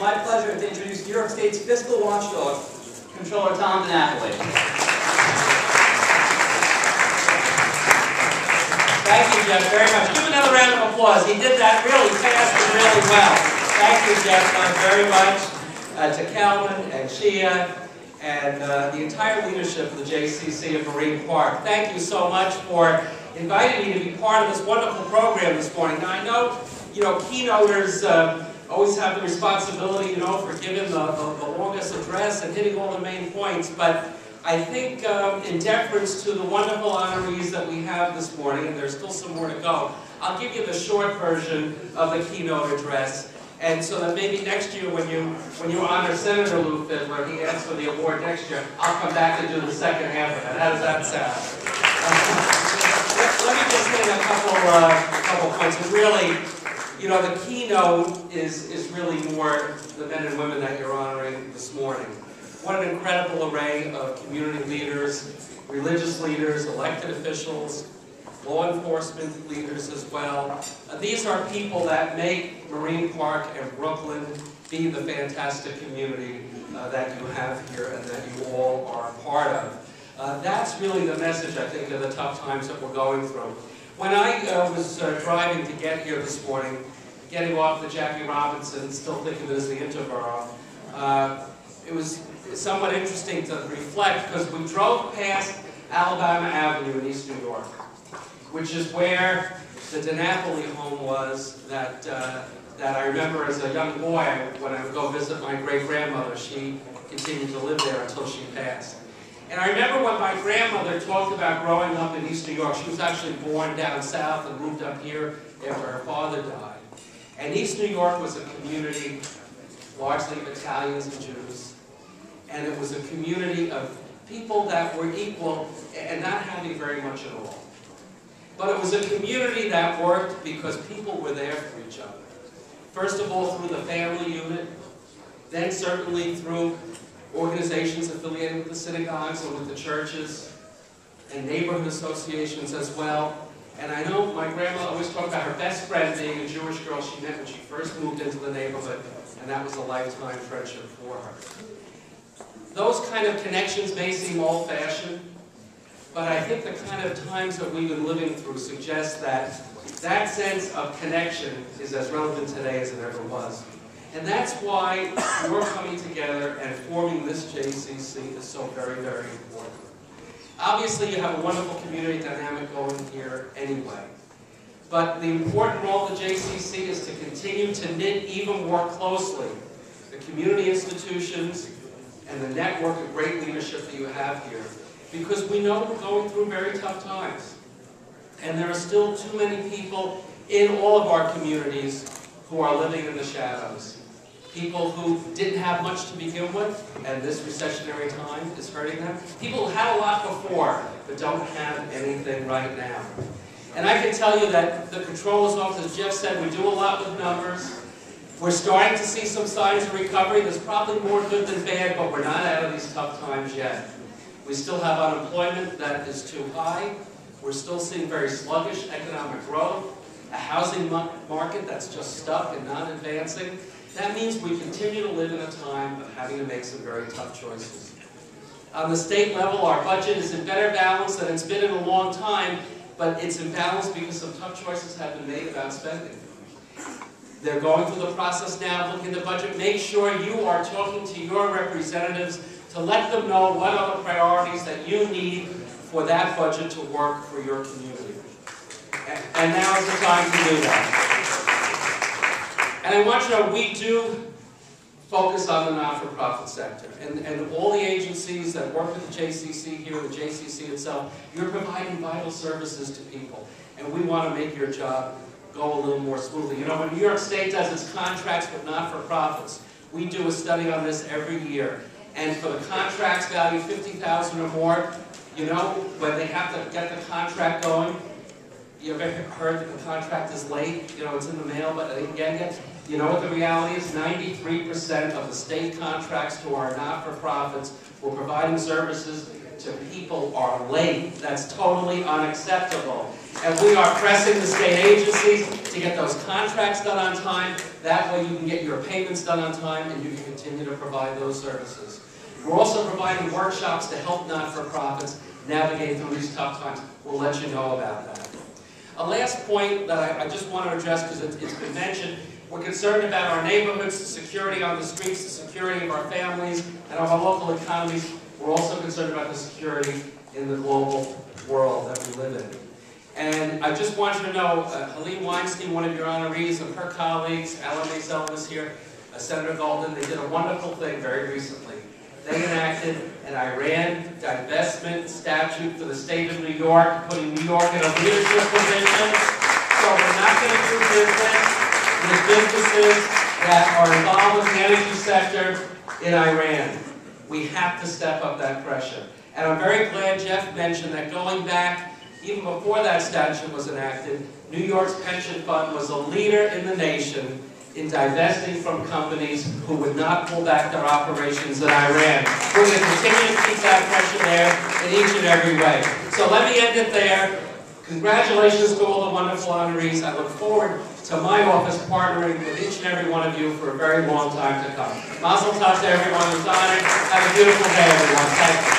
my pleasure to introduce New York State's fiscal watchdog, Comptroller Tom DiNAOPLI. Thank you, Jeff, very much. Give him another round of applause. He did that really fast and really well. Thank you, Jeff, very much. To Calvin and Shia and the entire leadership of the JCC of Marine Park. Thank you so much for inviting me to be part of this wonderful program this morning. Now, I know, keynoters always have the responsibility, for giving the longest address and hitting all the main points, but I think in deference to the wonderful honorees that we have this morning, and there's still some more to go, I'll give you the short version of the keynote address. And so that maybe next year when you honor Senator Lou Fiddler, he asks for the award next year, I'll come back and do the second half of it. How does that sound? Let me just hit a couple points. And really, the keynote is really more the men and women that you're honoring this morning. What an incredible array of community leaders, religious leaders, elected officials, law enforcement leaders as well. These are people that make Marine Park and Brooklyn be the fantastic community that you have here and that you all are a part of. That's really the message, I think, of the tough times that we're going through. When I was driving to get here this morning, getting off the Jackie Robinson, still thinking of it as the Interborough, it was somewhat interesting to reflect because we drove past Alabama Avenue in East New York, which is where the DiNAOPLI home was that I remember as a young boy when I would go visit my great-grandmother. She continued to live there until she passed. And I remember when my grandmother talked about growing up in East New York. She was actually born down south and moved up here after her father died. And East New York was a community largely of Italians and Jews. And it was a community of people that were equal and not having very much at all. But it was a community that worked because people were there for each other. First of all, through the family unit, then certainly through organizations affiliated with the synagogues and with the churches, and neighborhood associations as well. And I know my grandma always talked about her best friend being a Jewish girl she met when she first moved into the neighborhood, and that was a lifetime friendship for her. Those kind of connections may seem old-fashioned, but I think the kind of times that we've been living through suggest that that sense of connection is as relevant today as it ever was. And that's why we're coming together and forming this JCC is so very, very important. Obviously, you have a wonderful community dynamic going here anyway. But the important role of the JCC is to continue to knit even more closely the community institutions and the network of great leadership that you have here. Because we know we're going through very tough times. And there are still too many people in all of our communities who are living in the shadows. People who didn't have much to begin with, and this recessionary time is hurting them. People who had a lot before, but don't have anything right now. And I can tell you that the Comptroller's Office, as Jeff said, we do a lot with numbers. We're starting to see some signs of recovery. There's probably more good than bad, but we're not out of these tough times yet. We still have unemployment that is too high. We're still seeing very sluggish economic growth, a housing market that's just stuck and not advancing. That means we continue to live in a time of having to make some very tough choices. On the state level, our budget is in better balance than it's been in a long time, but it's in balance because some tough choices have been made about spending. They're going through the process now of looking at the budget. Make sure you are talking to your representatives to let them know what are the priorities that you need for that budget to work for your community. And now is the time to do that. And I want you to know, we do focus on the not-for-profit sector. And all the agencies that work with the JCC here, the JCC itself, you're providing vital services to people. And we want to make your job go a little more smoothly. When New York State does its contracts with not-for-profits, we do a study on this every year. And for the contracts valued $50,000 or more, when they have to get the contract going, you ever heard that the contract is late? It's in the mail, but they didn't get it. You know what the reality is? 93% of the state contracts to our not-for-profits who are providing services to people are late. That's totally unacceptable. And we are pressing the state agencies to get those contracts done on time. That way you can get your payments done on time and you can continue to provide those services. We're also providing workshops to help not-for-profits navigate through these tough times. We'll let you know about that. A last point that I just want to address because it's been mentioned. We're concerned about our neighborhoods, the security on the streets, the security of our families, and of our local economies. We're also concerned about the security in the global world that we live in. And I just want you to know, Helene Weinstein, one of your honorees, and her colleagues, Alan Maisel was here, Senator Golden, they did a wonderful thing very recently. They enacted an Iran divestment statute for the state of New York, putting New York in a leadership position. So we're not going to do business with businesses that are involved in the energy sector in Iran. We have to step up that pressure. And I'm very glad Jeff mentioned that going back, even before that statute was enacted, New York's pension fund was a leader in the nation in divesting from companies who would not pull back their operations in Iran. We're going to continue to keep that pressure there in each and every way. So let me end it there. Congratulations to all the wonderful honorees. I look forward to my office partnering with each and every one of you for a very long time to come. Mazel tov to everyone who's honored. Have a beautiful day, everyone. Thank you.